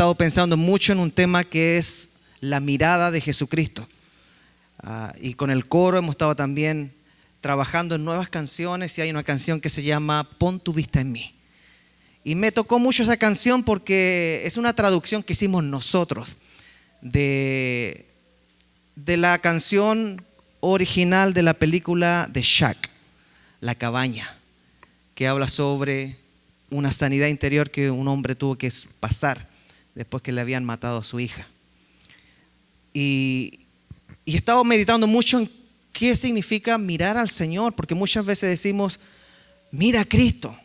estado pensando mucho en un tema que es la mirada de Jesucristo. Y con el coro hemos estado también trabajando en nuevas canciones y hay una canción que se llama Pon tu vista en mí. Y me tocó mucho esa canción porque es una traducción que hicimos nosotros de la canción original de la película de Shack, La Cabaña, que habla sobre una sanidad interior que un hombre tuvo que pasar después que le habían matado a su hija. Y he estado meditando mucho en qué significa mirar al Señor, porque muchas veces decimos, mira a Cristo,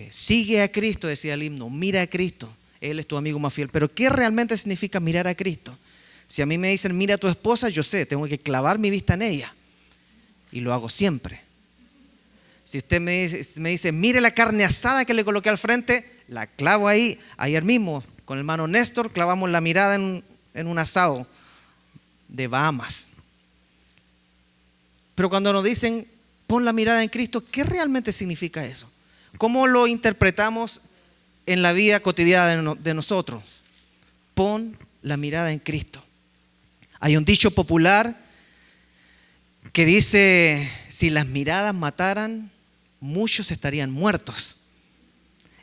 sigue a Cristo, decía el himno, mira a Cristo, Él es tu amigo más fiel. Pero ¿qué realmente significa mirar a Cristo? Si a mí me dicen, mira a tu esposa, yo sé, tengo que clavar mi vista en ella. Y lo hago siempre. Si usted me dice, mire la carne asada que le coloqué al frente, la clavo ahí. Ayer mismo, con el hermano Néstor, clavamos la mirada en un asado de Bahamas. Pero cuando nos dicen, pon la mirada en Cristo, ¿qué realmente significa eso? ¿Cómo lo interpretamos en la vida cotidiana de nosotros? Pon la mirada en Cristo. Hay un dicho popular que dice, si las miradas mataran, muchos estarían muertos.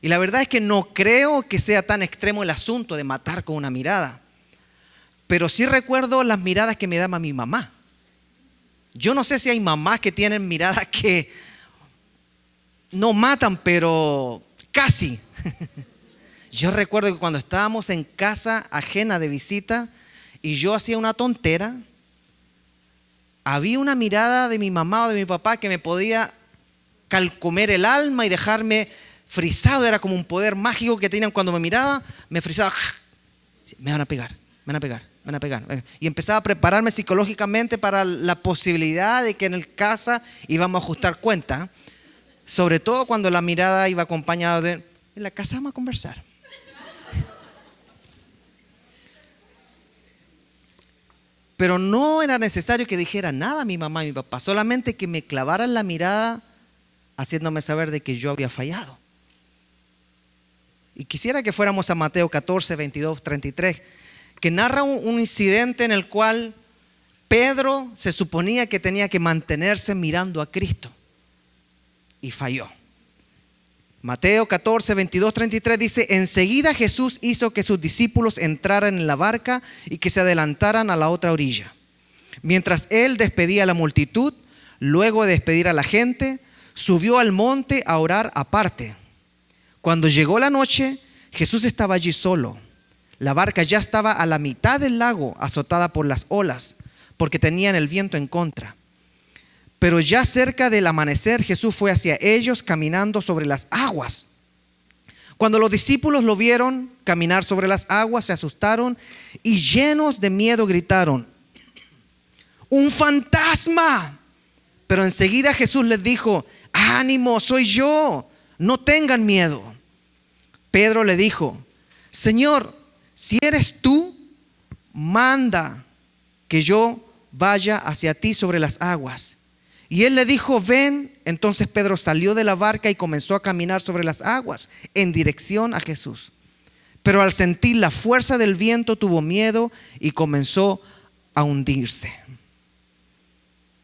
Y la verdad es que no creo que sea tan extremo el asunto de matar con una mirada. Pero sí recuerdo las miradas que me daba mi mamá. Yo no sé si hay mamás que tienen miradas que no matan, pero casi. Yo recuerdo que cuando estábamos en casa ajena de visita y yo hacía una tontera, había una mirada de mi mamá o de mi papá que me podía calcomer el alma y dejarme frisado. Era como un poder mágico que tenían cuando me miraba, me frisaba. Me van a pegar, me van a pegar, me van a pegar. Y empezaba a prepararme psicológicamente para la posibilidad de que en el casa íbamos a ajustar cuenta. Sobre todo cuando la mirada iba acompañada de, en la casa vamos a conversar. Pero no era necesario que dijera nada a mi mamá y mi papá, solamente que me clavaran la mirada haciéndome saber de que yo había fallado. Y quisiera que fuéramos a Mateo 14, 22, 33, que narra un incidente en el cual Pedro se suponía que tenía que mantenerse mirando a Cristo y falló. Mateo 14, 22, 33 dice, enseguida Jesús hizo que sus discípulos entraran en la barca y que se adelantaran a la otra orilla. Mientras él despedía a la multitud, luego de despedir a la gente, subió al monte a orar aparte. Cuando llegó la noche, Jesús estaba allí solo. La barca ya estaba a la mitad del lago, azotada por las olas, porque tenían el viento en contra. Pero ya cerca del amanecer, Jesús fue hacia ellos caminando sobre las aguas. Cuando los discípulos lo vieron caminar sobre las aguas, se asustaron y llenos de miedo gritaron, ¡un fantasma! Pero enseguida Jesús les dijo, ánimo, soy yo, no tengan miedo. Pedro le dijo, Señor, si eres tú, manda que yo vaya hacia ti sobre las aguas. Y él le dijo, ven. Entonces Pedro salió de la barca y comenzó a caminar sobre las aguas en dirección a Jesús. Pero al sentir la fuerza del viento tuvo miedo y comenzó a hundirse.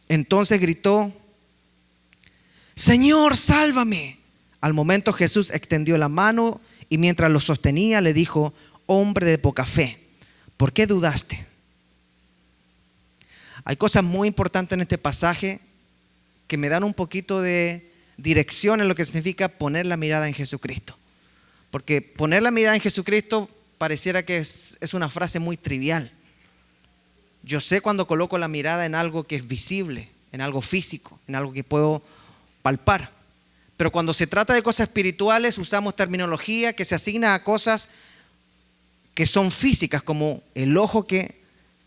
Entonces gritó, Señor, sálvame. Al momento Jesús extendió la mano y mientras lo sostenía le dijo, hombre de poca fe, ¿por qué dudaste? Hay cosas muy importantes en este pasaje que me dan un poquito de dirección en lo que significa poner la mirada en Jesucristo. Porque poner la mirada en Jesucristo pareciera que es una frase muy trivial. Yo sé cuando coloco la mirada en algo que es visible, en algo físico, en algo que puedo palpar. Pero cuando se trata de cosas espirituales usamos terminología que se asigna a cosas que son físicas, como el ojo que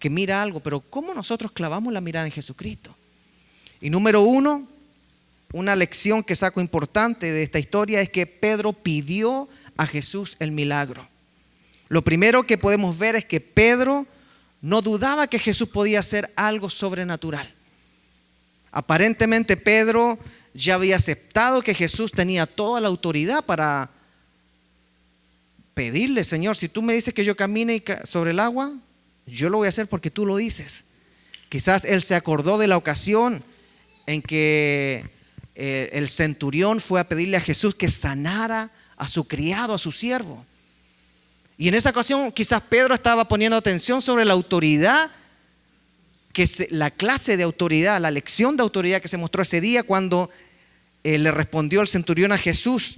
mira algo. Pero ¿cómo nosotros clavamos la mirada en Jesucristo? Y número uno, una lección que saco importante de esta historia es que Pedro pidió a Jesús el milagro. Lo primero que podemos ver es que Pedro no dudaba que Jesús podía hacer algo sobrenatural. Aparentemente Pedro ya había aceptado que Jesús tenía toda la autoridad para pedirle, Señor, si tú me dices que yo camine sobre el agua, yo lo voy a hacer porque tú lo dices. Quizás él se acordó de la ocasión en que el centurión fue a pedirle a Jesús que sanara a su criado, a su siervo. Y en esa ocasión quizás Pedro estaba poniendo atención sobre la autoridad, la clase de autoridad, la lección de autoridad que se mostró ese día cuando le respondió el centurión a Jesús.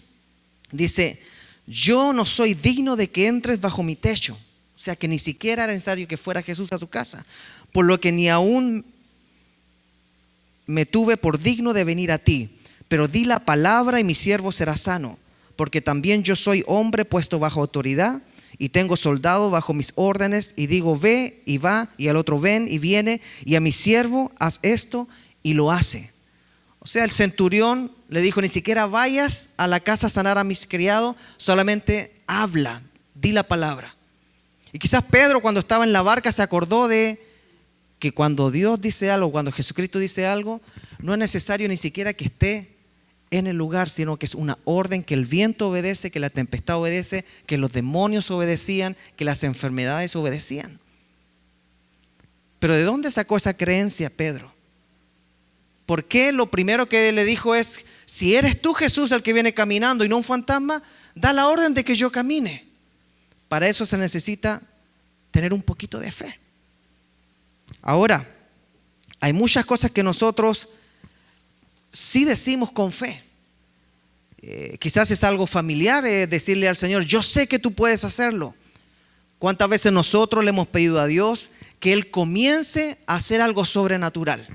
Dice: yo no soy digno de que entres bajo mi techo. O sea que ni siquiera era necesario que fuera Jesús a su casa, por lo que ni aún me tuve por digno de venir a ti, pero di la palabra y mi siervo será sano, porque también yo soy hombre puesto bajo autoridad y tengo soldado bajo mis órdenes, y digo ve y va, y al otro ven y viene, y a mi siervo haz esto y lo hace. O sea, el centurión le dijo: ni siquiera vayas a la casa a sanar a mis criados, solamente habla, di la palabra. Y quizás Pedro, cuando estaba en la barca, se acordó de que cuando Dios dice algo, cuando Jesucristo dice algo, no es necesario ni siquiera que esté en el lugar, sino que es una orden, que el viento obedece, que la tempestad obedece, que los demonios obedecían, que las enfermedades obedecían. Pero ¿de dónde sacó esa creencia Pedro? ¿Por qué lo primero que le dijo es: si eres tú, Jesús, el que viene caminando y no un fantasma, da la orden de que yo camine? Para eso se necesita tener un poquito de fe. Ahora, hay muchas cosas que nosotros sí decimos con fe. Quizás es algo familiar, decirle al Señor: yo sé que tú puedes hacerlo. ¿Cuántas veces nosotros le hemos pedido a Dios que Él comience a hacer algo sobrenatural?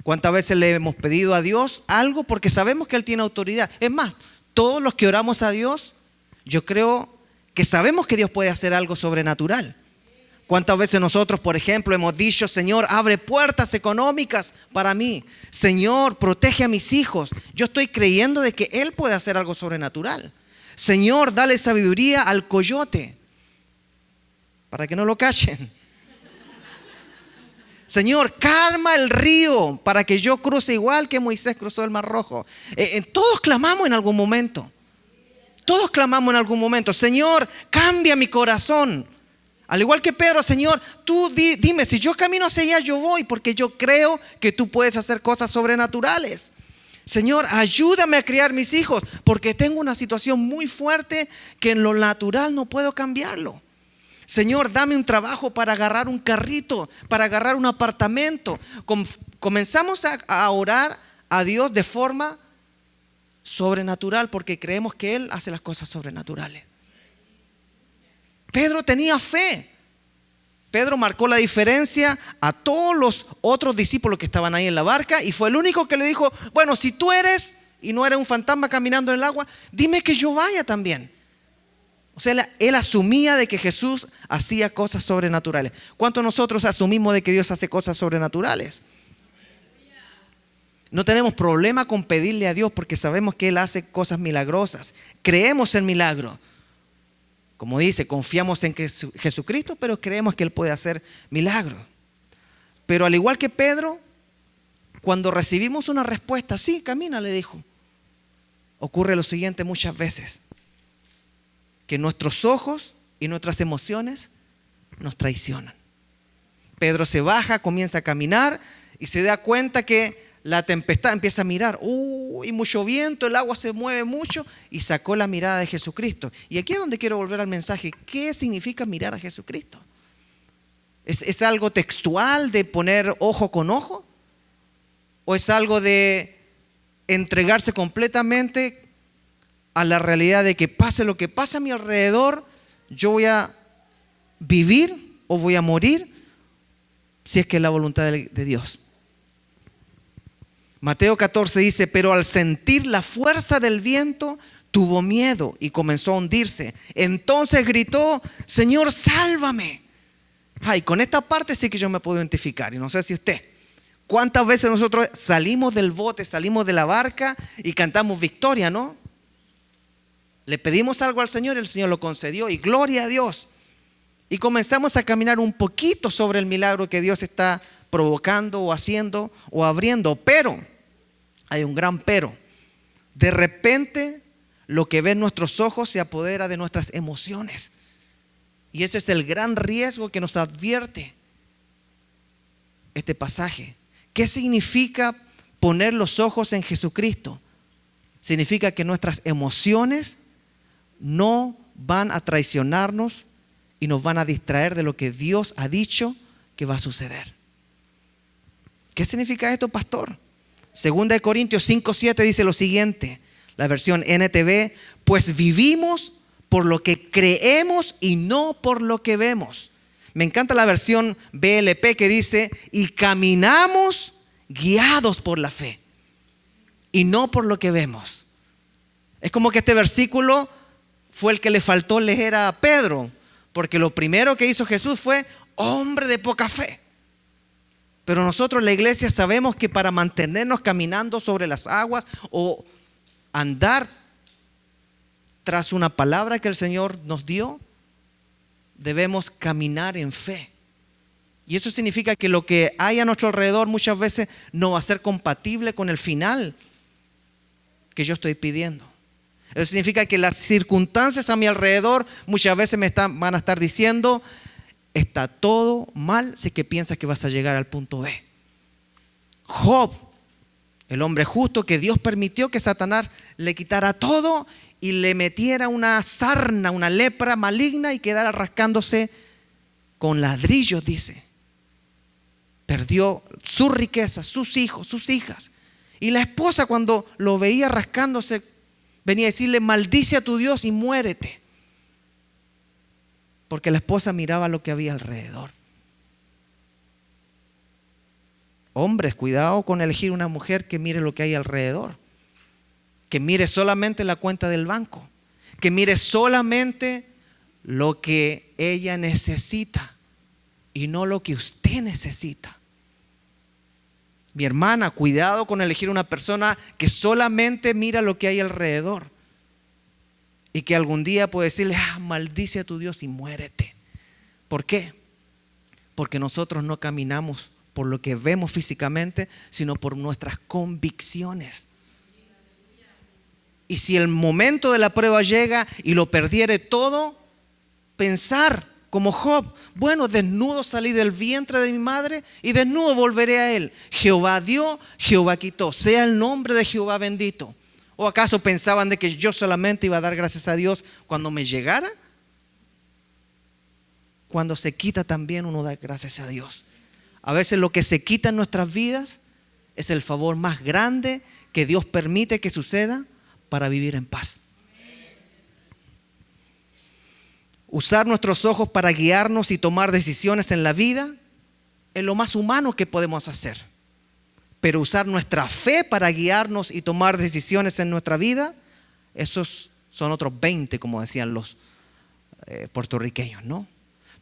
¿Cuántas veces le hemos pedido a Dios algo porque sabemos que Él tiene autoridad? Es más, todos los que oramos a Dios, yo creo que sabemos que Dios puede hacer algo sobrenatural. ¿Cuántas veces nosotros, por ejemplo, hemos dicho: Señor, abre puertas económicas para mí? Señor, protege a mis hijos. Yo estoy creyendo de que Él puede hacer algo sobrenatural. Señor, dale sabiduría al coyote para que no lo cachen. Señor, calma el río para que yo cruce igual que Moisés cruzó el Mar Rojo. Todos clamamos en algún momento. Todos clamamos en algún momento: Señor, cambia mi corazón. Al igual que Pedro: Señor, tú dime, si yo camino hacia allá, yo voy, porque yo creo que tú puedes hacer cosas sobrenaturales. Señor, ayúdame a criar mis hijos, porque tengo una situación muy fuerte que en lo natural no puedo cambiarlo. Señor, dame un trabajo para agarrar un carrito, para agarrar un apartamento. Comenzamos a orar a Dios de forma sobrenatural, porque creemos que Él hace las cosas sobrenaturales. Pedro tenía fe. Pedro marcó la diferencia a todos los otros discípulos que estaban ahí en la barca, y fue el único que le dijo: bueno, si tú eres y no eres un fantasma caminando en el agua, dime que yo vaya también. O sea, él asumía de que Jesús hacía cosas sobrenaturales. ¿Cuántos nosotros asumimos de que Dios hace cosas sobrenaturales? No tenemos problema con pedirle a Dios porque sabemos que Él hace cosas milagrosas. Creemos en milagros. Como dice, confiamos en Jesucristo, pero creemos que Él puede hacer milagros. Pero al igual que Pedro, cuando recibimos una respuesta: sí, camina, le dijo, ocurre lo siguiente muchas veces: que nuestros ojos y nuestras emociones nos traicionan. Pedro se baja, comienza a caminar y se da cuenta que la tempestad, empieza a mirar, y mucho viento, el agua se mueve mucho, y sacó la mirada de Jesucristo. Y aquí es donde quiero volver al mensaje. ¿Qué significa mirar a Jesucristo? ¿Es algo textual de poner ojo con ojo? ¿O es algo de entregarse completamente a la realidad de que pase lo que pase a mi alrededor, yo voy a vivir o voy a morir si es que es la voluntad de Dios? Mateo 14 dice: pero al sentir la fuerza del viento, tuvo miedo y comenzó a hundirse. Entonces gritó: Señor, sálvame. Ay, con esta parte sí que yo me puedo identificar, y no sé si usted. ¿Cuántas veces nosotros salimos del bote, salimos de la barca y cantamos victoria, no? Le pedimos algo al Señor y el Señor lo concedió, y gloria a Dios. Y comenzamos a caminar un poquito sobre el milagro que Dios está provocando o haciendo o abriendo. Pero hay un gran pero. De repente Lo que ven nuestros ojos se apodera de nuestras emociones. Y ese es el gran riesgo que nos advierte este pasaje. ¿Qué significa poner los ojos en Jesucristo? Significa que nuestras emociones no van a traicionarnos y nos van a distraer de lo que Dios ha dicho que va a suceder. ¿Qué significa esto, pastor? 2 Corintios 5:7 dice lo siguiente, la versión NTV: pues vivimos por lo que creemos y no por lo que vemos. Me encanta la versión BLP que dice: y caminamos guiados por la fe y no por lo que vemos. Es como que este versículo fue el que le faltó leer a Pedro, porque lo primero que hizo Jesús fue: hombre de poca fe. Pero nosotros, la iglesia, sabemos que para mantenernos caminando sobre las aguas o andar tras una palabra que el Señor nos dio, debemos caminar en fe. Y eso significa que lo que hay a nuestro alrededor muchas veces no va a ser compatible con el final que yo estoy pidiendo. Eso significa que las circunstancias a mi alrededor muchas veces van a estar diciendo: está todo mal si que piensas que vas a llegar al punto B. Job, el hombre justo que Dios permitió que Satanás le quitara todo y le metiera una sarna, una lepra maligna, y quedara rascándose con ladrillos, dice. Perdió su riqueza, sus hijos, sus hijas. Y la esposa, cuando lo veía rascándose, venía a decirle: maldice a tu Dios y muérete. Porque la esposa miraba lo que había alrededor. Hombres, cuidado con elegir una mujer que mire lo que hay alrededor. Que mire solamente la cuenta del banco. Que mire solamente lo que ella necesita y no lo que usted necesita. Mi hermana, cuidado con elegir una persona que solamente mira lo que hay alrededor. Y que algún día puede decirle: maldice a tu Dios y muérete. ¿Por qué? Porque nosotros no caminamos por lo que vemos físicamente, sino por nuestras convicciones. Y si el momento de la prueba llega y lo perdiere todo, pensar como Job: bueno, desnudo salí del vientre de mi madre y desnudo volveré a él. Jehová dio, Jehová quitó. Sea el nombre de Jehová bendito. ¿O acaso pensaban de que yo solamente iba a dar gracias a Dios cuando me llegara? Cuando se quita también uno da gracias a Dios. A veces lo que se quita en nuestras vidas es el favor más grande que Dios permite que suceda para vivir en paz. Usar nuestros ojos para guiarnos y tomar decisiones en la vida es lo más humano que podemos hacer. Pero usar nuestra fe para guiarnos y tomar decisiones en nuestra vida, esos son otros 20, como decían los puertorriqueños, ¿no?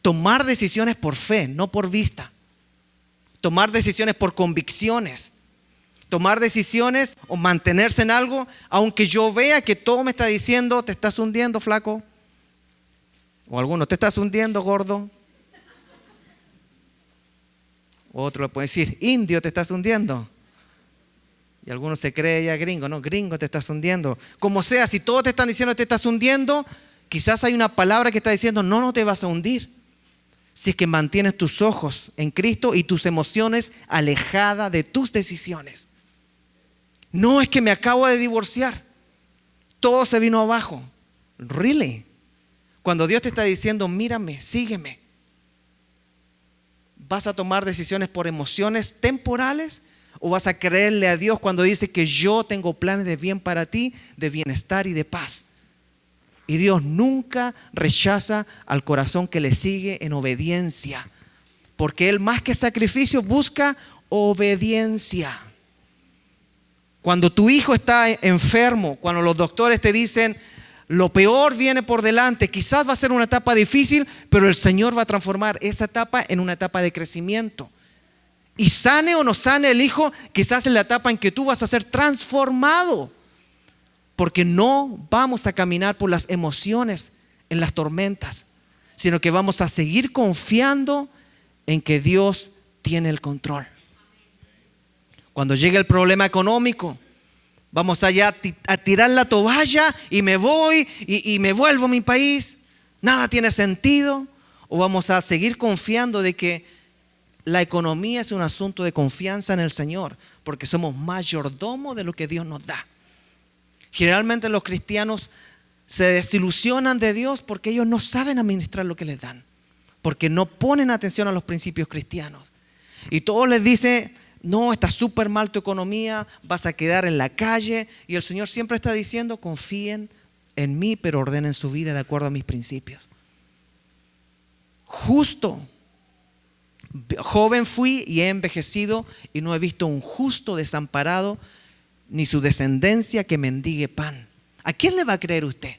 Tomar decisiones por fe, no por vista. Tomar decisiones por convicciones. Tomar decisiones o mantenerse en algo, aunque yo vea que todo me está diciendo: te estás hundiendo, flaco. O alguno: te estás hundiendo, gordo. O otro le puede decir: indio, te estás hundiendo. Y alguno se cree ya gringo: no, gringo, te estás hundiendo. Como sea, si todos te están diciendo te estás hundiendo, quizás hay una palabra que está diciendo: no te vas a hundir. Si es que mantienes tus ojos en Cristo y tus emociones alejadas de tus decisiones. No, es que me acabo de divorciar. Todo se vino abajo. ¿Really? Cuando Dios te está diciendo: mírame, sígueme. ¿Vas a tomar decisiones por emociones temporales? ¿O vas a creerle a Dios cuando dice que yo tengo planes de bien para ti, de bienestar y de paz? Y Dios nunca rechaza al corazón que le sigue en obediencia. Porque Él, más que sacrificio, busca obediencia. Cuando tu hijo está enfermo, cuando los doctores te dicen: lo peor viene por delante, quizás va a ser una etapa difícil, pero el Señor va a transformar esa etapa en una etapa de crecimiento. Y sane o no sane el hijo, quizás es la etapa en que tú vas a ser transformado. Porque no vamos a caminar por las emociones en las tormentas, sino que vamos a seguir confiando en que Dios tiene el control. Cuando llegue el problema económico, Vamos allá a tirar la toalla y me voy y me vuelvo a mi país. Nada tiene sentido. O vamos a seguir confiando de que la economía es un asunto de confianza en el Señor, porque somos mayordomos de lo que Dios nos da. Generalmente los cristianos se desilusionan de Dios porque ellos no saben administrar lo que les dan, porque no ponen atención a los principios cristianos. Y todos les dicen, no, está súper mal tu economía, vas a quedar en la calle. Y el Señor siempre está diciendo, confíen en mí, pero ordenen su vida de acuerdo a mis principios. Justo, joven fui y he envejecido y no he visto un justo desamparado ni su descendencia que mendigue pan. ¿A quién le va a creer usted?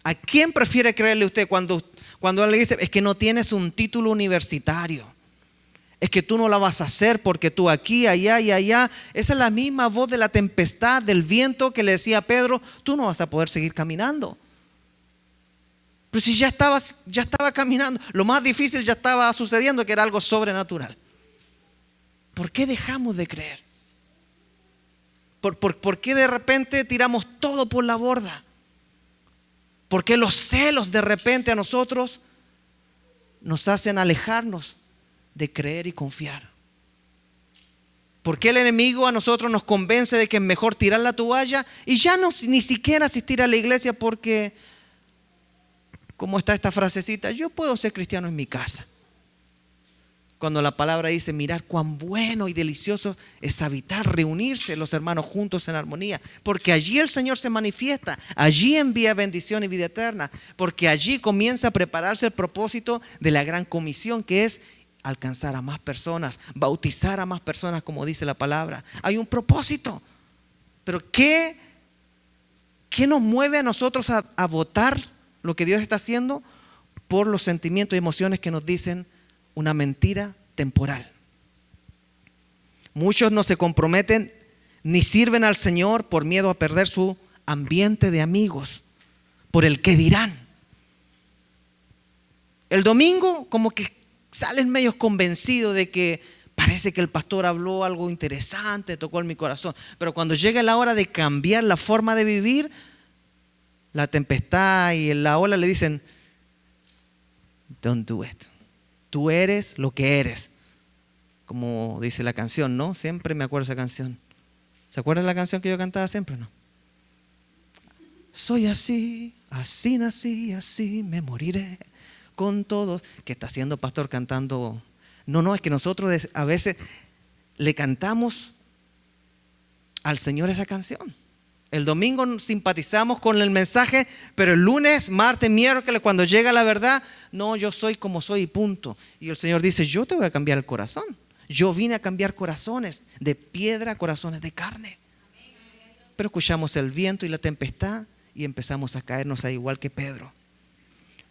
¿A quién prefiere creerle usted cuando él le dice, es que no tienes un título universitario? Es que tú no la vas a hacer porque tú aquí, allá y allá. Esa es la misma voz de la tempestad, del viento que le decía a Pedro, tú no vas a poder seguir caminando. Pero si ya estaba caminando, lo más difícil ya estaba sucediendo, que era algo sobrenatural. ¿Por qué dejamos de creer? ¿Por qué de repente tiramos todo por la borda? ¿Por qué los celos de repente a nosotros nos hacen alejarnos de creer y confiar? ¿Por qué el enemigo a nosotros nos convence de que es mejor tirar la toalla y ya ni siquiera asistir a la iglesia porque, como está esta frasecita, yo puedo ser cristiano en mi casa? Cuando la palabra dice, mirar cuán bueno y delicioso es habitar, reunirse los hermanos juntos en armonía, porque allí el Señor se manifiesta, allí envía bendición y vida eterna, porque allí comienza a prepararse el propósito de la gran comisión, que es alcanzar a más personas, bautizar a más personas, como dice la palabra. Hay un propósito. Pero ¿qué nos mueve a nosotros a votar lo que Dios está haciendo? Por los sentimientos y emociones que nos dicen una mentira temporal. Muchos no se comprometen ni sirven al Señor por miedo a perder su ambiente de amigos, por el que dirán. El domingo como que salen medios convencidos de que parece que el pastor habló algo interesante, tocó en mi corazón, pero cuando llega la hora de cambiar la forma de vivir, la tempestad y la ola le dicen, don't do it. Tú eres lo que eres. Como dice la canción, ¿no? Siempre me acuerdo de esa canción. ¿Se acuerdan de la canción que yo cantaba siempre, no? Soy así, así nací, así me moriré con todos. ¿Qué está haciendo pastor cantando? No, es que nosotros a veces le cantamos al Señor esa canción. El domingo simpatizamos con el mensaje, pero el lunes, martes, miércoles, cuando llega la verdad, no, yo soy como soy y punto. Y el Señor dice, yo te voy a cambiar el corazón. Yo vine a cambiar corazones de piedra a corazones de carne. Pero escuchamos el viento y la tempestad y empezamos a caernos ahí igual que Pedro.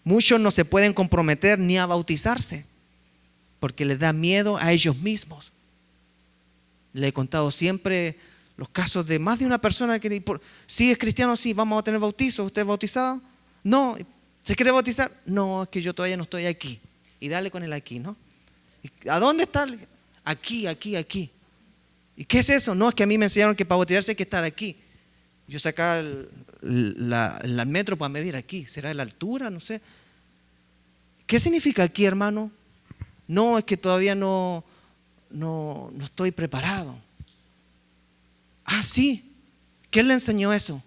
Muchos no se pueden comprometer ni a bautizarse porque les da miedo a ellos mismos. Le he contado siempre los casos de más de una persona que sí es cristiano, sí, vamos a tener bautizo. ¿Usted es bautizado? No. ¿Se quiere bautizar? No, es que yo todavía no estoy aquí. Y dale con el aquí, ¿no? ¿A dónde está? Aquí. ¿Y qué es eso? No, es que a mí me enseñaron que para bautizarse hay que estar aquí. Yo sacaba el metro para medir aquí. ¿Será la altura? No sé. ¿Qué significa aquí, hermano? No, es que todavía no estoy preparado. Ah, sí. ¿Quién le enseñó eso?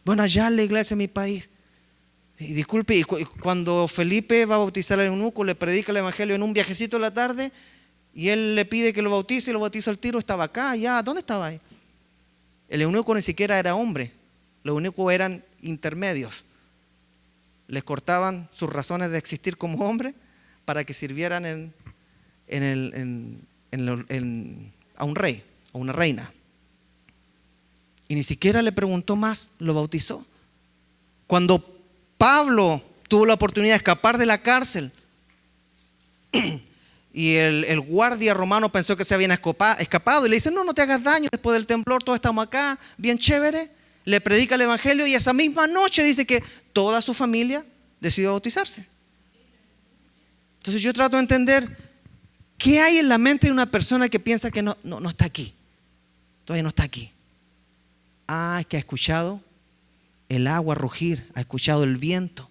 Bueno, allá en la iglesia en mi país. Y disculpe, y cuando Felipe va a bautizar al eunuco, le predica el evangelio en un viajecito de la tarde, y él le pide que lo bautice, y lo bautiza al tiro, estaba acá, allá. ¿Dónde estaba ahí? El eunuco ni siquiera era hombre. Los eunucos eran intermedios. Les cortaban sus razones de existir como hombre para que sirvieran a un rey, a una reina. Y ni siquiera le preguntó más, lo bautizó. Cuando Pablo tuvo la oportunidad de escapar de la cárcel y el guardia romano pensó que se habían escapado y le dice, no te hagas daño, después del temblor todos estamos acá, bien chévere. Le predica el evangelio y esa misma noche dice que toda su familia decidió bautizarse. Entonces yo trato de entender qué hay en la mente de una persona que piensa que no está aquí, todavía no está aquí. Ah, es que ha escuchado el agua rugir, ha escuchado el viento.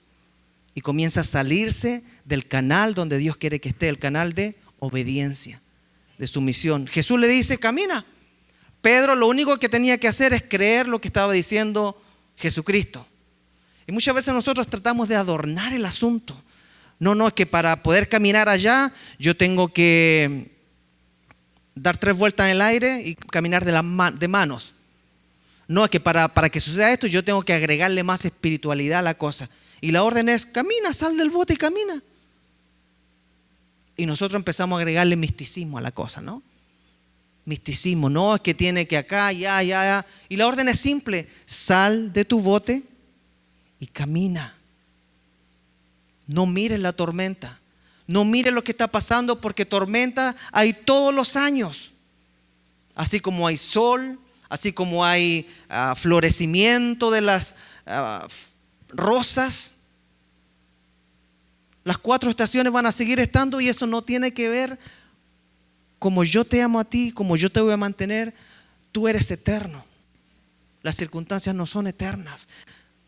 Y comienza a salirse del canal donde Dios quiere que esté, el canal de obediencia, de sumisión. Jesús le dice, camina. Pedro lo único que tenía que hacer es creer lo que estaba diciendo Jesucristo. Y muchas veces nosotros tratamos de adornar el asunto. No, es que para poder caminar allá yo tengo que dar 3 vueltas en el aire y caminar de manos. No, es que para que suceda esto yo tengo que agregarle más espiritualidad a la cosa. Y la orden es, camina, sal del bote y camina. Y nosotros empezamos a agregarle misticismo a la cosa, ¿no? Misticismo, no, es que tiene que acá, ya. Y la orden es simple, sal de tu bote y camina. No mires la tormenta, no mires lo que está pasando, porque tormenta hay todos los años. Así como hay sol, así como hay florecimiento de las rosas. Las 4 estaciones van a seguir estando y eso no tiene que ver como yo te amo a ti, como yo te voy a mantener. Tú eres eterno. Las circunstancias no son eternas.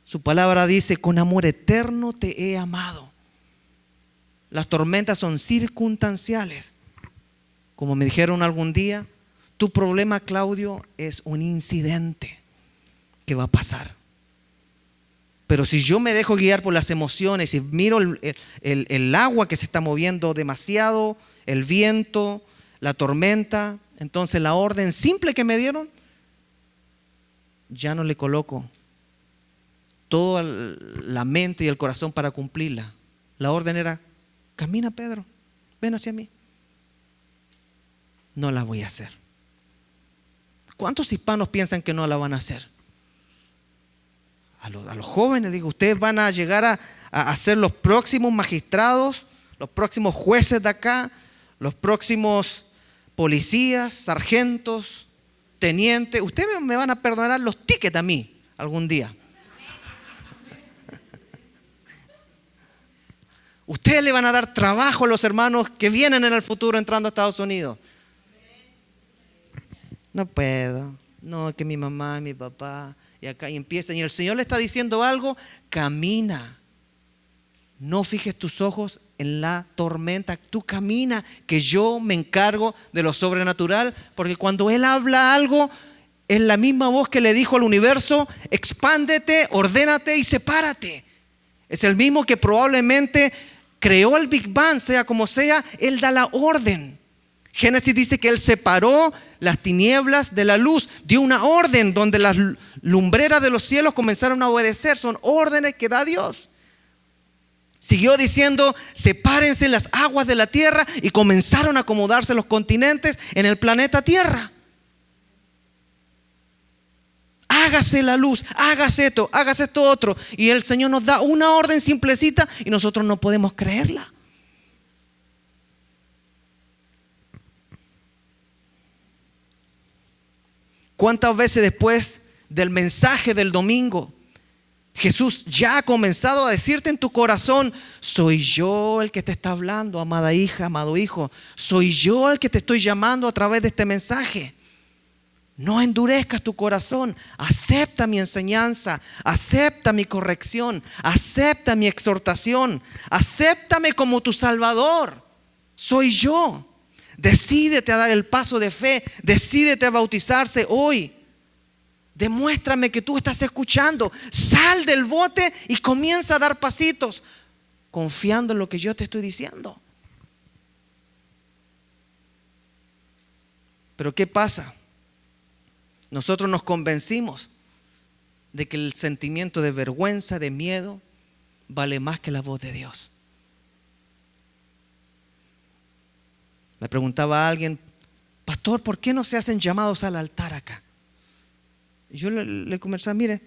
Su palabra dice, con amor eterno te he amado. Las tormentas son circunstanciales. Como me dijeron algún día, tu problema, Claudio, es un incidente que va a pasar. Pero si yo me dejo guiar por las emociones y miro el agua que se está moviendo demasiado, el viento, la tormenta, entonces la orden simple que me dieron, ya no le coloco toda la mente y el corazón para cumplirla. La orden era, camina Pedro, ven hacia mí. No la voy a hacer. ¿Cuántos hispanos piensan que no la van a hacer? A los jóvenes, digo, ustedes van a llegar a ser los próximos magistrados, los próximos jueces de acá, los próximos policías, sargentos, tenientes. Ustedes me van a perdonar los tickets a mí algún día. Ustedes le van a dar trabajo a los hermanos que vienen en el futuro entrando a Estados Unidos. No puedo, no, que mi mamá, mi papá, y acá y empiezan. Y el Señor le está diciendo algo, camina. No fijes tus ojos en la tormenta, tú camina, que yo me encargo de lo sobrenatural, porque cuando Él habla algo, es la misma voz que le dijo al universo, expándete, ordénate y sepárate. Es el mismo que probablemente creó el Big Bang, sea como sea, Él da la orden. Génesis dice que Él separó las tinieblas de la luz, dio una orden donde las lumbreras de los cielos comenzaron a obedecer. Son órdenes que da Dios. Siguió diciendo, sepárense las aguas de la tierra, y comenzaron a acomodarse los continentes en el planeta Tierra. Hágase la luz, hágase esto otro. Y el Señor nos da una orden simplecita y nosotros no podemos creerla. ¿Cuántas veces después del mensaje del domingo, Jesús ya ha comenzado a decirte en tu corazón, soy yo el que te está hablando, amada hija, amado hijo, soy yo el que te estoy llamando a través de este mensaje? No endurezcas tu corazón, acepta mi enseñanza, acepta mi corrección, acepta mi exhortación, acéptame como tu Salvador, soy yo. Decídete a dar el paso de fe, decídete a bautizarse hoy. Demuéstrame que tú estás escuchando. Sal del bote y comienza a dar pasitos, confiando en lo que yo te estoy diciendo. Pero ¿qué pasa? Nosotros nos convencimos de que el sentimiento de vergüenza, de miedo, vale más que la voz de Dios. Me preguntaba a alguien, pastor, ¿por qué no se hacen llamados al altar acá? Y yo le conversaba, mire,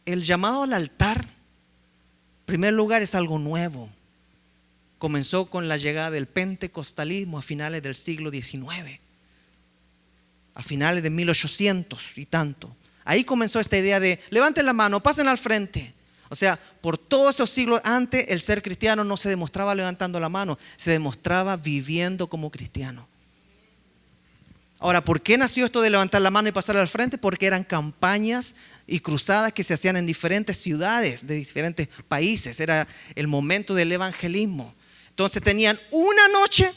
el llamado al altar, en primer lugar, es algo nuevo. Comenzó con la llegada del pentecostalismo a finales del siglo XIX, a finales de 1800 y tanto. Ahí comenzó esta idea de levanten la mano, pasen al frente. O sea, por todos esos siglos antes, el ser cristiano no se demostraba levantando la mano, se demostraba viviendo como cristiano. Ahora, ¿por qué nació esto de levantar la mano y pasar al frente? Porque eran campañas y cruzadas que se hacían en diferentes ciudades de diferentes países. Era el momento del evangelismo. Entonces tenían una noche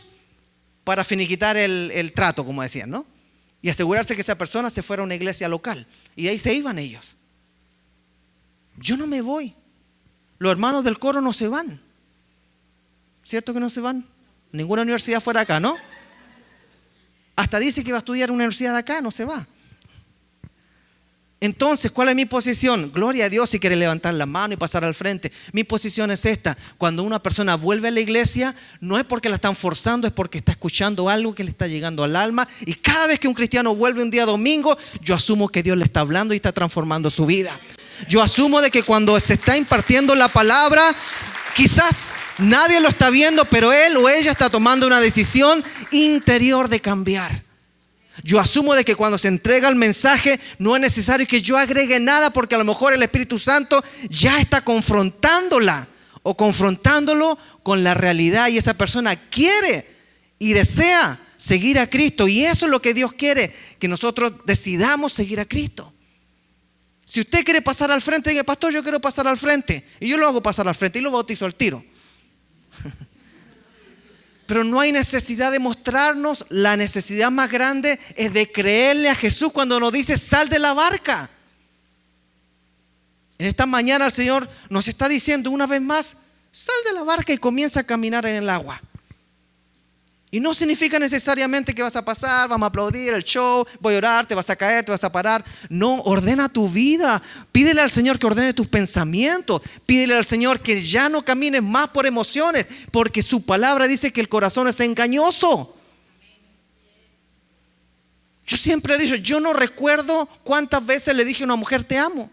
para finiquitar el trato, como decían, ¿no? Y asegurarse que esa persona se fuera a una iglesia local. Y de ahí se iban ellos. Yo no me voy. Los hermanos del coro no se van. ¿Cierto que no se van? Ninguna universidad fuera acá, ¿no? Hasta dice que va a estudiar en una universidad de acá, no se va. Entonces, ¿cuál es mi posición? Gloria a Dios si quiere levantar la mano y pasar al frente. Mi posición es esta: cuando una persona vuelve a la iglesia, no es porque la están forzando, es porque está escuchando algo que le está llegando al alma. Y cada vez que un cristiano vuelve un día domingo, yo asumo que Dios le está hablando y está transformando su vida. Yo asumo de que cuando se está impartiendo la palabra, quizás nadie lo está viendo, pero él o ella está tomando una decisión interior de cambiar. Yo asumo de que cuando se entrega el mensaje no es necesario que yo agregue nada, porque a lo mejor el Espíritu Santo ya está confrontándola o confrontándolo con la realidad, y esa persona quiere y desea seguir a Cristo, y eso es lo que Dios quiere, que nosotros decidamos seguir a Cristo. Si usted quiere pasar al frente, diga: pastor, yo quiero pasar al frente, y yo lo hago pasar al frente y lo bautizo al tiro. Pero no hay necesidad de mostrarnos. La necesidad más grande es de creerle a Jesús cuando nos dice: sal de la barca. En esta mañana el Señor nos está diciendo una vez más: sal de la barca y comienza a caminar en el agua. Y no significa necesariamente que vas a pasar, vamos a aplaudir el show, voy a orar, te vas a caer, te vas a parar. No, ordena tu vida. Pídele al Señor que ordene tus pensamientos. Pídele al Señor que ya no camines más por emociones, porque su palabra dice que el corazón es engañoso. Yo siempre he dicho, yo no recuerdo cuántas veces le dije a una mujer: te amo.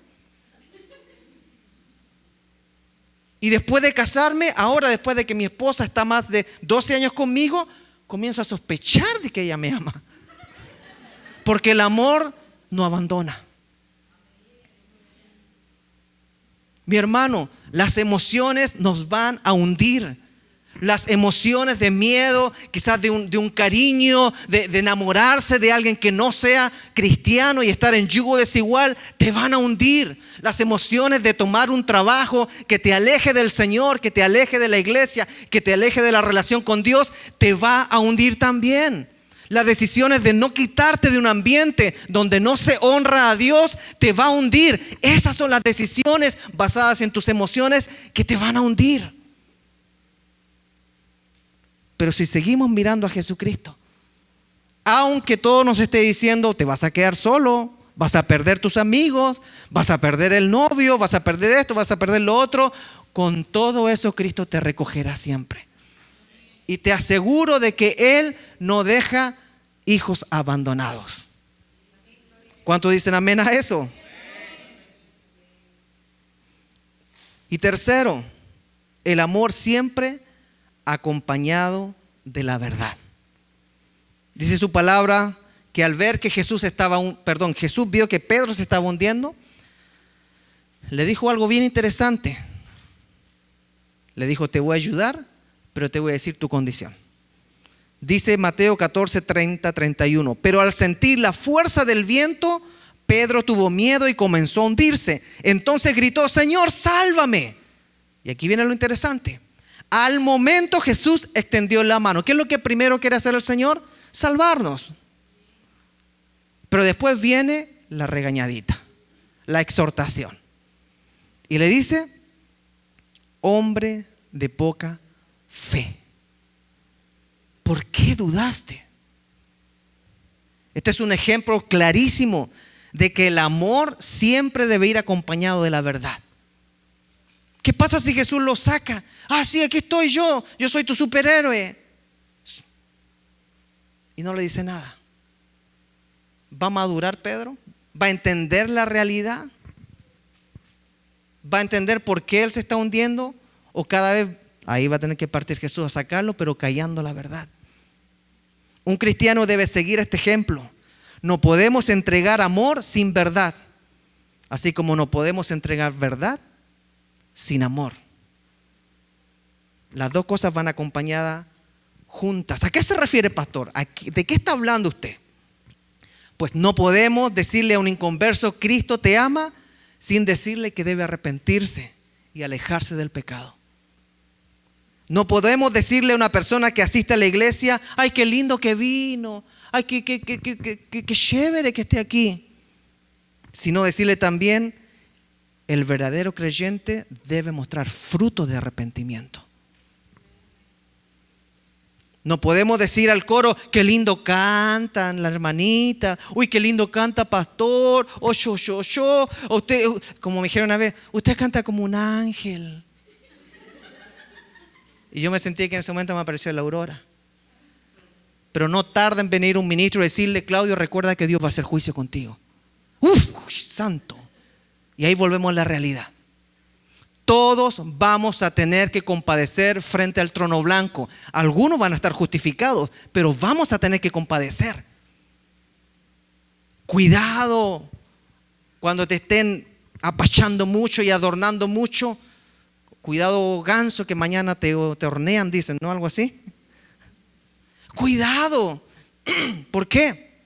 Y después de casarme, ahora después de que mi esposa está más de 12 años conmigo, comienzo a sospechar de que ella me ama. Porque el amor no abandona. Mi hermano, las emociones nos van a hundir. Las emociones de miedo, quizás de un cariño, de enamorarse de alguien que no sea cristiano y estar en yugo desigual, te van a hundir. Las emociones de tomar un trabajo que te aleje del Señor, que te aleje de la iglesia, que te aleje de la relación con Dios, te va a hundir también. Las decisiones de no quitarte de un ambiente donde no se honra a Dios, te va a hundir. Esas son las decisiones basadas en tus emociones que te van a hundir. Pero si seguimos mirando a Jesucristo, aunque todo nos esté diciendo: te vas a quedar solo, vas a perder tus amigos, vas a perder el novio, vas a perder esto, vas a perder lo otro, con todo eso Cristo te recogerá siempre. Y te aseguro de que Él no deja hijos abandonados. ¿Cuántos dicen amén a eso? Y tercero, el amor siempre acompañado de la verdad. Dice su palabra que al ver que Jesús vio que Pedro se estaba hundiendo, le dijo algo bien interesante. Le dijo: te voy a ayudar, pero te voy a decir tu condición. Dice Mateo 14, 30, 31. Pero al sentir la fuerza del viento, Pedro tuvo miedo y comenzó a hundirse. Entonces gritó: Señor, sálvame. Y aquí viene lo interesante. Al momento Jesús extendió la mano. ¿Qué es lo que primero quiere hacer el Señor? Salvarnos. Pero después viene la regañadita, la exhortación. Y le dice: hombre de poca fe, ¿por qué dudaste? Este es un ejemplo clarísimo de que el amor siempre debe ir acompañado de la verdad. ¿Qué pasa si Jesús lo saca? Sí, aquí estoy yo soy tu superhéroe. Y no le dice nada. ¿Va a madurar Pedro? ¿Va a entender la realidad? ¿Va a entender por qué él se está hundiendo? ¿O cada vez ahí va a tener que partir Jesús a sacarlo, pero callando la verdad? Un cristiano debe seguir este ejemplo. No podemos entregar amor sin verdad, así como no podemos entregar verdad sin amor. Las dos cosas van acompañadas juntas. ¿A qué se refiere, pastor? ¿De qué está hablando usted? Pues no podemos decirle a un inconverso, Cristo te ama, sin decirle que debe arrepentirse y alejarse del pecado. No podemos decirle a una persona que asiste a la iglesia, ay, qué lindo que vino, ay, qué chévere que esté aquí. Sino decirle también, el verdadero creyente debe mostrar fruto de arrepentimiento. No podemos decir al coro, qué lindo cantan la hermanita, uy, qué lindo canta pastor, o yo, o usted, como me dijeron una vez, usted canta como un ángel. Y yo me sentí que en ese momento me apareció la aurora. Pero no tarda en venir un ministro y decirle, Claudio, recuerda que Dios va a hacer juicio contigo. ¡Uf! Santo. Y ahí volvemos a la realidad. Todos vamos a tener que compadecer frente al trono blanco. Algunos van a estar justificados, pero vamos a tener que compadecer. Cuidado cuando te estén apachando mucho y adornando mucho. Cuidado, ganso, que mañana te hornean, dicen, ¿no? Algo así. Cuidado. ¿Por qué?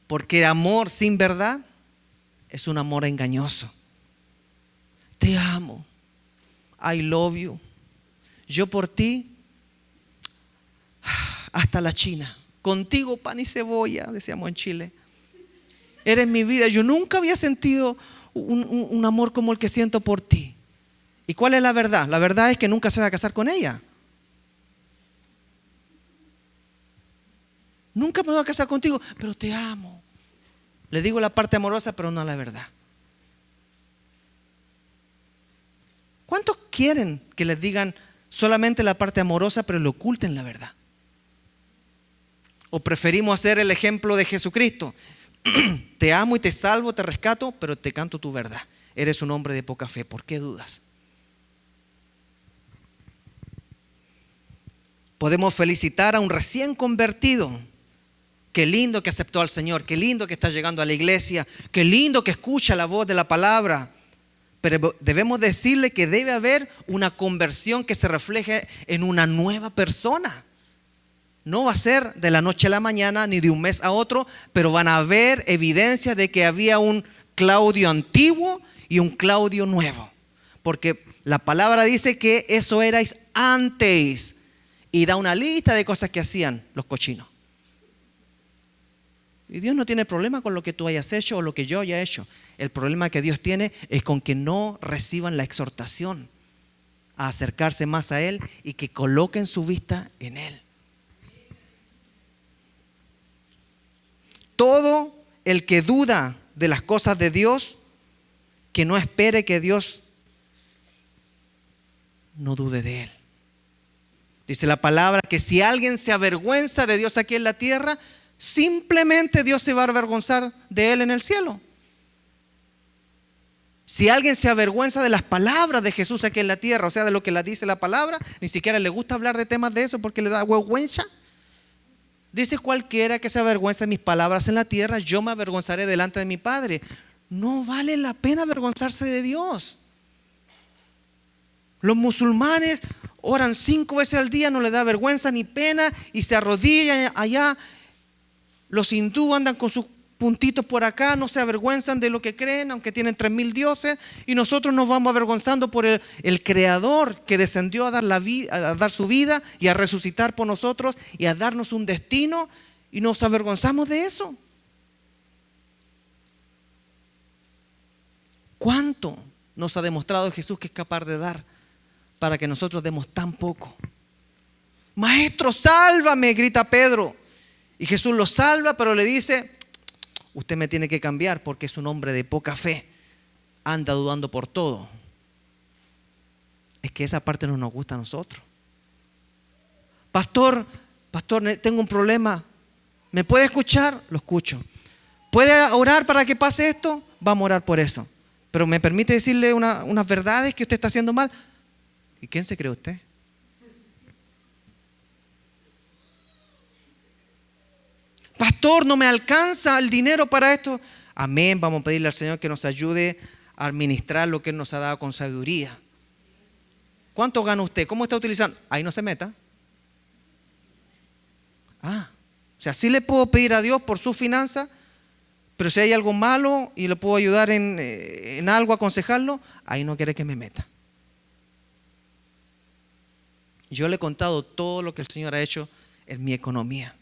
Porque el amor sin verdad es un amor engañoso. Te amo. I love you. Yo por ti hasta la China. Contigo pan y cebolla, decíamos en Chile. Eres mi vida. Yo nunca había sentido un amor como el que siento por ti. ¿Y cuál es la verdad? La verdad es que nunca se va a casar con ella. Nunca me voy a casar contigo, pero te amo. Le digo la parte amorosa, pero no la verdad. ¿Cuántos quieren que les digan solamente la parte amorosa, pero le oculten la verdad? ¿O preferimos hacer el ejemplo de Jesucristo? Te amo y te salvo, te rescato, pero te canto tu verdad. Eres un hombre de poca fe, ¿por qué dudas? Podemos felicitar a un recién convertido. Qué lindo que aceptó al Señor, qué lindo que está llegando a la iglesia, qué lindo que escucha la voz de la palabra. Pero debemos decirle que debe haber una conversión que se refleje en una nueva persona. No va a ser de la noche a la mañana ni de un mes a otro, pero van a haber evidencias de que había un Claudio antiguo y un Claudio nuevo. Porque la palabra dice que eso erais antes. Y da una lista de cosas que hacían los cochinos. Y Dios no tiene problema con lo que tú hayas hecho o lo que yo haya hecho. El problema que Dios tiene es con que no reciban la exhortación a acercarse más a Él y que coloquen su vista en Él. Todo el que duda de las cosas de Dios, que no espere que Dios no dude de Él. Dice la palabra que si alguien se avergüenza de Dios aquí en la tierra, simplemente Dios se va a avergonzar de él en el cielo. Si alguien se avergüenza de las palabras de Jesús aquí en la tierra, o sea, de lo que le dice la palabra, ni siquiera le gusta hablar de temas de eso porque le da vergüenza. Dice cualquiera que se avergüenza de mis palabras en la tierra, yo me avergonzaré delante de mi Padre. No vale la pena avergonzarse de Dios. Los musulmanes oran 5 veces al día, no les da vergüenza ni pena y se arrodillan allá. Los hindúes andan con sus puntitos por acá, no se avergüenzan de lo que creen, aunque tienen 3,000 dioses, y nosotros nos vamos avergonzando por el Creador que descendió a dar su vida y a resucitar por nosotros y a darnos un destino, y nos avergonzamos de eso. ¿Cuánto nos ha demostrado Jesús que es capaz de dar para que nosotros demos tan poco? Maestro, sálvame, grita Pedro. Y Jesús lo salva, pero le dice, usted me tiene que cambiar porque es un hombre de poca fe. Anda dudando por todo. Es que esa parte no nos gusta a nosotros. Pastor, tengo un problema. ¿Me puede escuchar? Lo escucho. ¿Puede orar para que pase esto? Vamos a orar por eso. Pero ¿me permite decirle unas verdades que usted está haciendo mal? ¿Y quién se cree usted? Pastor, no me alcanza el dinero para esto. Amén, vamos a pedirle al Señor que nos ayude a administrar lo que Él nos ha dado con sabiduría. ¿Cuánto gana usted? ¿Cómo está utilizando? Ahí no se meta. O sea, sí le puedo pedir a Dios por su finanza, Pero si hay algo malo y le puedo ayudar en algo, aconsejarlo, ahí no quiere que me meta. Yo le he contado todo lo que el Señor ha hecho en mi economía.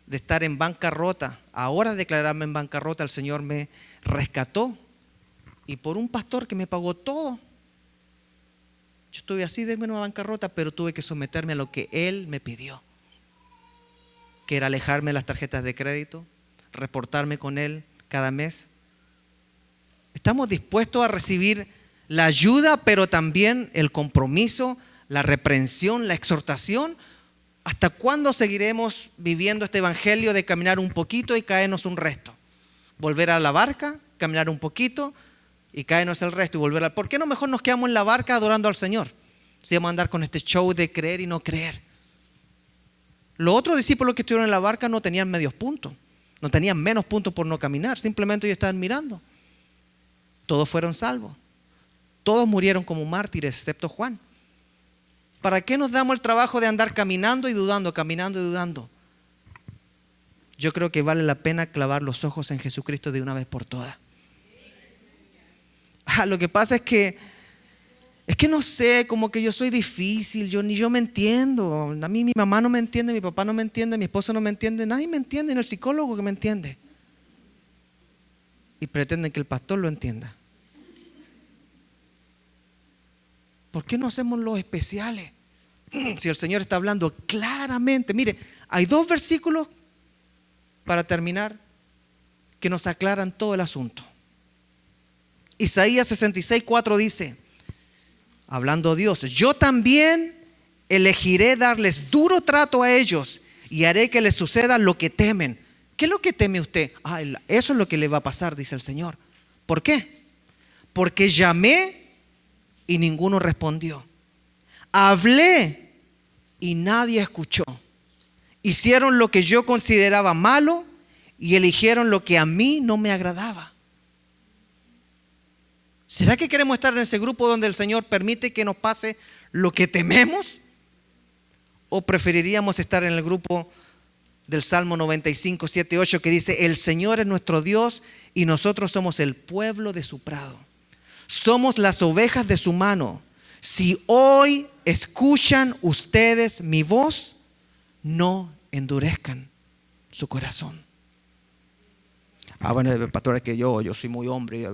De estar en bancarrota, ahora declararme en bancarrota, el Señor me rescató. Y por un pastor que me pagó todo. Yo estuve así de irme a una bancarrota, pero tuve que someterme a lo que Él me pidió. Que era alejarme de las tarjetas de crédito, reportarme con Él cada mes. Estamos dispuestos a recibir la ayuda, pero también el compromiso, la reprensión, la exhortación. ¿Hasta cuándo seguiremos viviendo este evangelio de caminar un poquito y caernos un resto? Volver a la barca, caminar un poquito y caernos el resto y volver a... ¿Por qué no mejor nos quedamos en la barca adorando al Señor? Si vamos a andar con este show de creer y no creer. Los otros discípulos que estuvieron en la barca no tenían medios puntos, no tenían menos puntos por no caminar, simplemente ellos estaban mirando. Todos fueron salvos, todos murieron como mártires, excepto Juan. ¿Para qué nos damos el trabajo de andar caminando y dudando, caminando y dudando? Yo creo que vale la pena clavar los ojos en Jesucristo de una vez por todas. Lo que pasa es que no sé, como que yo soy difícil, ni yo me entiendo. A mí mi mamá no me entiende, mi papá no me entiende, mi esposo no me entiende, nadie me entiende, ni el psicólogo que me entiende. Y pretenden que el pastor lo entienda. ¿Por qué no hacemos los especiales? Si el Señor está hablando claramente. Mire, hay 2 versículos para terminar que nos aclaran todo el asunto. Isaías 66:4 dice, hablando Dios, yo también elegiré darles duro trato a ellos y haré que les suceda lo que temen. ¿Qué es lo que teme usted? Eso es lo que le va a pasar, dice el Señor. ¿Por qué? Porque llamé y ninguno respondió. Hablé y nadie escuchó. Hicieron lo que yo consideraba malo y eligieron lo que a mí no me agradaba. ¿Será que queremos estar en ese grupo donde el Señor permite que nos pase lo que tememos? ¿O preferiríamos estar en el grupo del Salmo 95, 7, 8 que dice, el Señor es nuestro Dios y nosotros somos el pueblo de su prado? Somos las ovejas de su mano. Si hoy escuchan ustedes mi voz, no endurezcan su corazón. Bueno, pastor, es que yo soy muy hombre.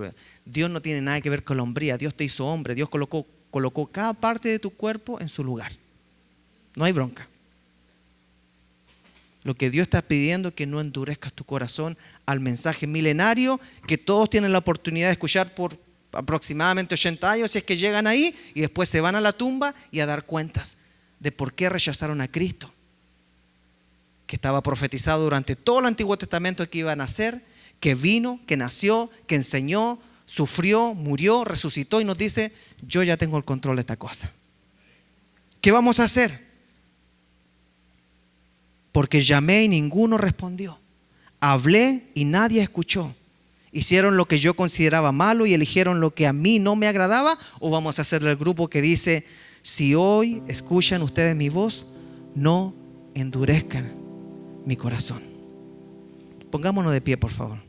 Dios no tiene nada que ver con la hombría. Dios te hizo hombre. Dios colocó cada parte de tu cuerpo en su lugar. No hay bronca. Lo que Dios está pidiendo es que no endurezcas tu corazón al mensaje milenario que todos tienen la oportunidad de escuchar por aproximadamente 80 años, si es que llegan ahí, y después se van a la tumba y a dar cuentas de por qué rechazaron a Cristo, que estaba profetizado durante todo el Antiguo Testamento que iba a nacer, que vino, que nació, que enseñó, sufrió, murió, resucitó y nos dice, yo ya tengo el control de esta cosa. ¿Qué vamos a hacer? Porque llamé y ninguno respondió. Hablé y nadie escuchó. ¿Hicieron lo que yo consideraba malo y eligieron lo que a mí no me agradaba? ¿O vamos a hacerle el grupo que dice, si hoy escuchan ustedes mi voz, no endurezcan mi corazón? Pongámonos de pie, por favor.